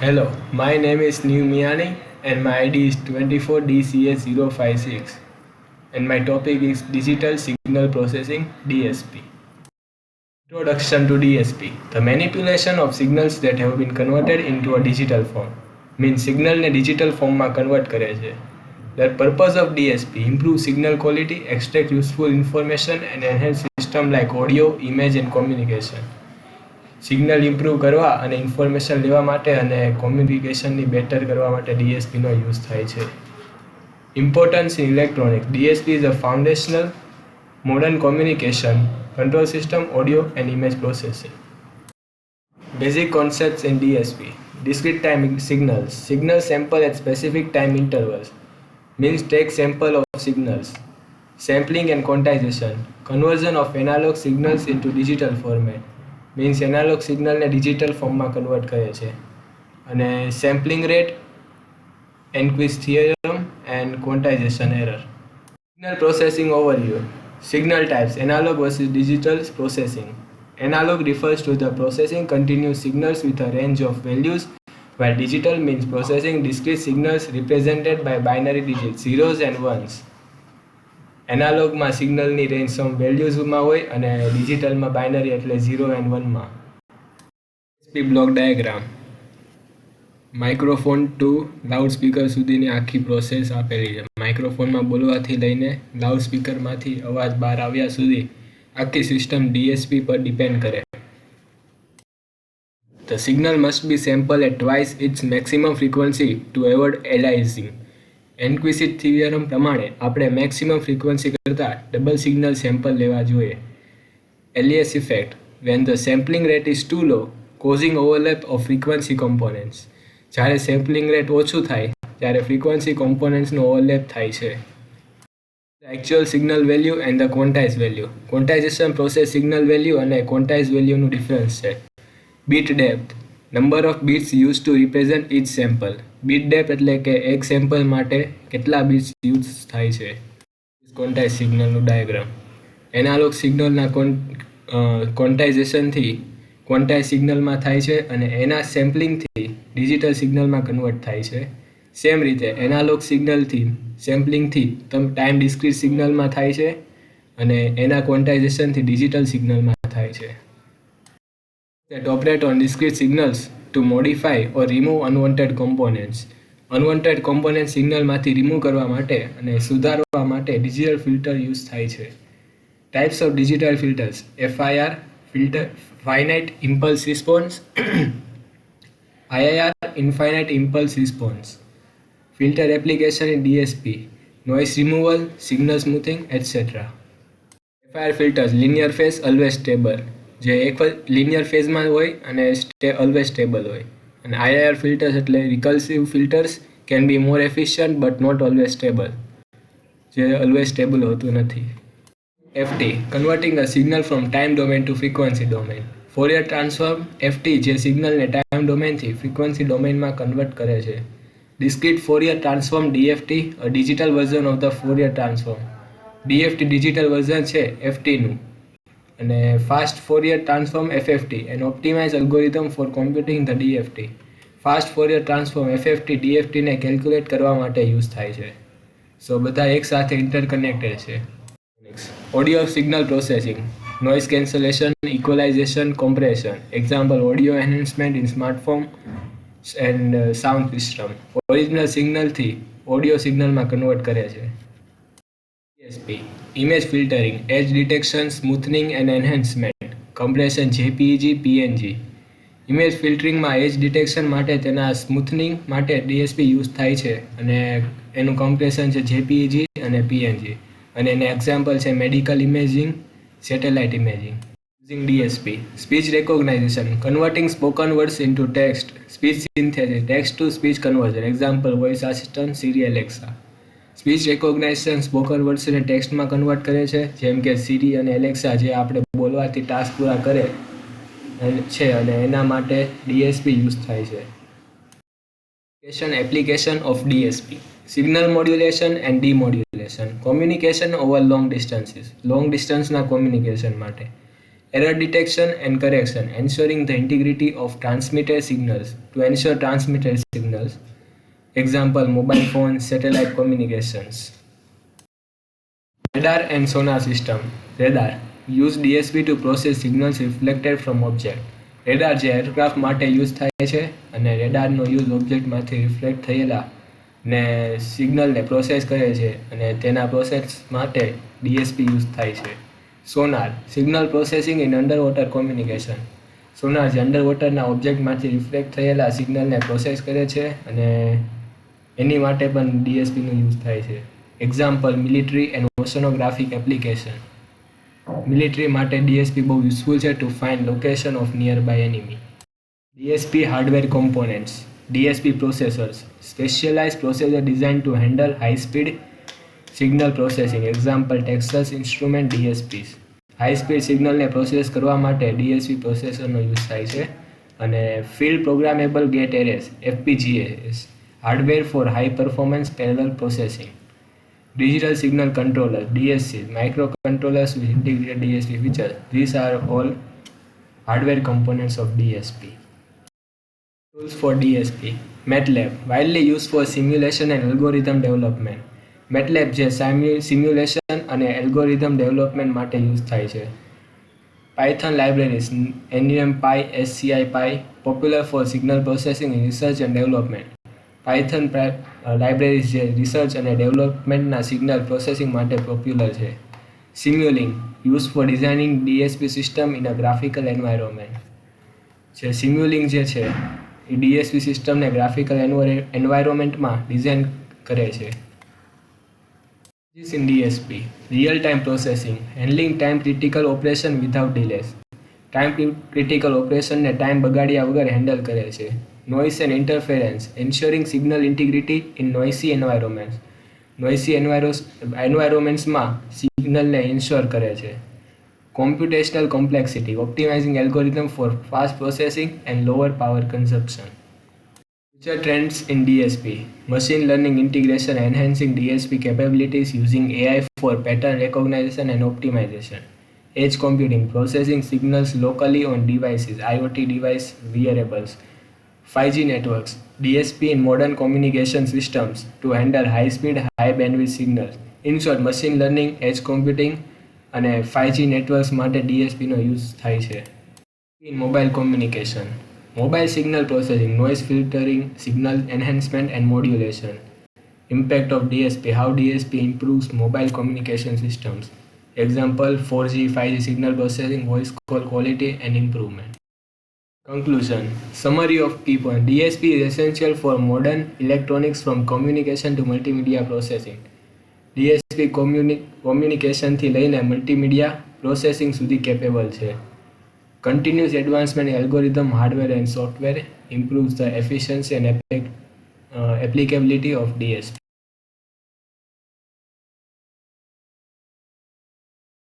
Hello, my name is New Miani and my ID is 24DCS056 and my topic is Digital Signal Processing DSP. Introduction to DSP. The manipulation of signals that have been converted into a digital form. Means signal ne digital form માં convert કરે છે. The purpose of DSP improve signal quality, extract useful information and enhance system like audio, image and communication. Signal improve કરવા અને information લેવા માટે અને કોમ્યુનિકેશનની better કરવા માટે ડીએસપીનો યુઝ થાય છે. Importance in electronic. DSP is a foundational modern communication control system, audio and image processing. Basic concepts in DSP. Discrete time signals. Signals sample at specific time intervals. Means take sample of signals. Sampling and quantization. Conversion of analog signals into digital format. Means analog signal ને digital form માં convert કરે છે. અને sampling rate, Enquist theorem and quantization error. Signal processing overview. Signal types, analog versus digital processing. Analog refers to the processing continuous signals with a range of values, while digital means processing discrete signals represented by binary digits, zeros and ones. એનાલોગમાં સિગ્નલની range સમ વેલ્યુઝમાં હોય અને ડિજિટલમાં binary એટલે 0 and 1માં. DSP block diagram. Microphone to loud speaker સુધીની આખી process આપેલી છે. માઇક્રોફોનમાં બોલવાથી લઈને લાઉડ સ્પીકરમાંથી અવાજ બહાર આવ્યા સુધી આખી સિસ્ટમ ડીએસપી પર ડિપેન્ડ કરે. The signal must be sampled at twice its maximum frequency to avoid aliasing. Nyquist theorem પ્રમાણે આપણે મેક્સિમમ ફ્રીક્વન્સી કરતાં ડબલ સિગ્નલ સેમ્પલ લેવા જોઈએ. Alias effect. When the sampling rate is too low causing overlap of frequency components. જ્યારે sampling rate ઓછું થાય ત્યારે frequency કોમ્પોનેન્ટ્સનું ઓવરલેપ થાય છે. Actual signal value and the quantize value. Quantization process signal value અને ક્વોન્ટાઇઝ વેલ્યુનું ડિફરન્સ છે. Bit depth. Number of bits use to represent each sample. Bit depth એટલે કે એક સેમ્પલ માટે કેટલા બીટ્સ યુઝ થાય છે. Quantise સિગ્નલનું diagram. એનાલોગ સિગ્નલના ક્વોન્ટાઇઝેશનથી ક્વોન્ટાઇઝ સિગ્નલમાં થાય છે અને એના સેમ્પલિંગથી ડિજિટલ સિગ્નલમાં કન્વર્ટ થાય છે. સેમ રીતે એનાલોગ સિગ્નલથી સેમ્પલિંગથી ટાઈમ ડિસ્ક્રીટ સિગ્નલમાં થાય છે અને એના ક્વોન્ટાઇઝેશનથી ડિજિટલ સિગ્નલમાં થાય છે. That operate on discrete signals to modify or remove unwanted components. Unwanted component સિગ્નલમાંથી રિમૂવ કરવા માટે અને સુધારવા માટે ડિજિટલ ફિલ્ટર યુઝ થાય છે. Types of digital filters. FIR filter finite impulse response. IIR infinite impulse response. Filter application in DSP. Noise removal, signal smoothing etcetera. FIR filters linear phase always stable. જે એક linear ફેઝમાં હોય અને always stable હોય. અને IIR filters એટલે recursive filters can be more efficient but not always stable. જે always stable હોતું નથી. FT converting a signal from time domain to frequency domain. Fourier transform FT જે સિગ્નલને ટાઈમ ડોમેનથી ફ્રીક્વન્સી ડોમેનમાં કન્વર્ટ કરે છે. Discrete Fourier transform DFT a digital version of the Fourier transform. DFT digital version છે FTનું. અને fast Fourier transform FFT an optimize algorithm for computing the DFT. Fast Fourier transform FFT DFTને calculate કરવા માટે use થાય છે. સો બધા એકસાથે interconnected છે. Audio signal processing. Noise cancellation, equalization, compression. Example audio enhancement in smartphone and sound system. Original સિગ્નલથી audio સિગ્નલમાં convert કરે છે. DSP image filtering, edge detection, smoothing and enhancement. Compression JPEG, PNG. Image ફિલ્ટરિંગમાં edge detection માટે તેના smoothening માટે DSP use થાય છે અને એનું કમ્પ્રેશન છે JPEG અને PNG. અને એના એક્ઝામ્પલ છે medical imaging, satellite imaging. Using DSP. Speech recognization, converting spoken words into text. Speech synthesis, text to speech conversion. Example voice assistant, Siri, Alexa. Speech recognization spoken વર્ડ્સને ટેક્સ્ટમાં convert કરે છે, જેમ કે સિરી અને એલેક્સા જે આપણે બોલવાથી ટાસ્ક પૂરા કરે છે અને એના માટે DSP યુઝ થાય છે. Application of DSP. Signal modulation and demodulation. Communication over long distances. Long ડિસ્ટન્સના કોમ્યુનિકેશન માટે. Error detection and correction, ensuring the integrity of transmitted signals to ensure transmitted signals. Example, mobile phones, satellite communications. Radar and sonar system. Radar use DSP to process signals reflected from object. રેડાર જે aircraft માટે use થાય છે અને રેડારનો use ઓબ્જેક્ટમાંથી reflect થયેલા ને સિગ્નલને process કરે છે અને તેના પ્રોસેસ માટે ડીએસપી યુઝ થાય છે. Sonar signal processing in under water communication. Sonar જે અંડર વોટરના ઓબ્જેક્ટમાંથી રિફ્લેક્ટ થયેલા સિગ્નલને પ્રોસેસ કરે છે અને એની માટે પણ ડીએસપીનો યુઝ થાય છે. Example, military and oceanographic application. Military માટે ડીએસપી બહુ યુઝફુલ છે to find location of nearby enemy. DSP hardware components. DSP processors specialize processor design to handle high speed signal processing. Example, Texas instrument DSPs. High speed સિગ્નલને process કરવા માટે DSP પ્રોસેસરનો use થાય છે. અને field programmable gate arrays FPGAs hardware for high performance parallel processing. Digital Signal Controller DSC microcontrollers with integrated DSP features. These are all hardware components of DSP. Tools for DSP. MATLAB widely used for simulation and algorithm development. MATLAB જે simulation અને algorithm development માટે use થાય છે. Python libraries NumPy, SciPy popular for signal processing in research and development. Python libraries જે research અને ડેવલપમેન્ટના signal processing માટે popular છે. Simulink use for designing DSP system in a graphical environment. જે Simulink જે છે એ ડીએસપી સિસ્ટમને ગ્રાફિકલ એન્વાયરમેન્ટમાં ડિઝાઇન કરે છે. In DSP real time processing handling time critical operation without delays. Time critical ઓપરેશનને ટાઈમ બગાડ્યા વગર હેન્ડલ કરે છે. Noise and interference, ensuring signal integrity in noisy environments. Noisy environmentsમાં સિગ્નલને ઇન્શ્યોર કરે છે. Computational complexity, optimizing algorithm for fast processing and lower power consumption. Future trends in DSP, machine learning integration enhancing DSP capabilities using AI for pattern recognition and optimization. Edge computing, processing signals locally on devices, IoT device, wearables. 5G networks, DSP in modern communication systems to handle high-speed, high-bandwidth signals. In short, machine learning, edge computing અને 5G networks માટે DSPનો use થાય છે. In mobile communication, mobile signal processing, noise filtering, signal enhancement and modulation. Impact of DSP, how DSP improves mobile communication systems. Example, 4G, 5G signal processing, voice call quality and improvement. Conclusion. Summary of key points. DSP is essential for modern electronics from communication to multimedia processing. DSP communication થી લઈને multimedia processing સુધી capable છે. Continuous advancement in algorithm, hardware and software improves the efficiency and applicability of DSP.